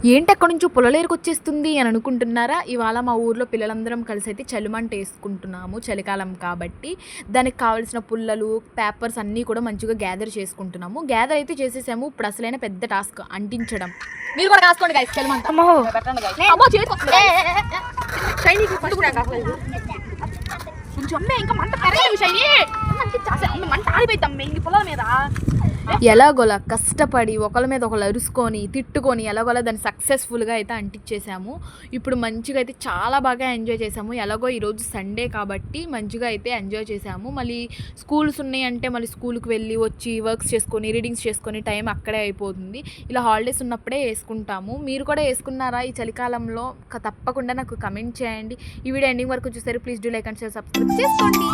ఏంటి అక్కడి నుంచో పుల్లలేరుకు వచ్చేస్తుంది అని అనుకుంటున్నారా? ఇవాళ మా ఊర్లో పిల్లలందరం కలిసి అయితే చలిమంట వేసుకుంటున్నాము. చలికాలం కాబట్టి దానికి కావాల్సిన పుల్లలు, పేపర్స్ అన్నీ కూడా మంచిగా గ్యాదర్ చేసుకుంటున్నాము. గ్యాదర్ అయితే చేసేసాము. ఇప్పుడు అసలైన పెద్ద టాస్క్ అంటించడం. మీరు కూడా కాసుకోండి గైస్ చలిమంట. కొంచెం ఇంకా మంట పెరగదు షైనీ. మంట ఆడిపోయిద్దాం ఇంక పొలాల మీద. ఎలాగోలా కష్టపడి ఒకళ్ళ మీద ఒకళ్ళు అరుసుకొని తిట్టుకొని ఎలాగోలా దాన్ని సక్సెస్ఫుల్గా అయితే అంటించేసాము. ఇప్పుడు మంచిగా అయితే చాలా బాగా ఎంజాయ్ చేసాము. ఎలాగో ఈరోజు సండే కాబట్టి మంచిగా అయితే ఎంజాయ్ చేసాము. మళ్ళీ స్కూల్స్ ఉన్నాయంటే మళ్ళీ స్కూల్కి వెళ్ళి వచ్చి వర్క్స్ చేసుకొని రీడింగ్స్ చేసుకొని టైం అక్కడే అయిపోతుంది. ఇలా హాలిడేస్ ఉన్నప్పుడే వేసుకుంటాము. మీరు కూడా వేసుకున్నారా ఈ చలికాలంలో? తప్పకుండా నాకు కమెంట్ చేయండి. ఈ వీడియో ఎండింగ్ వరకు చూసారు. Please do like and share, subscribe చేసుకోండి.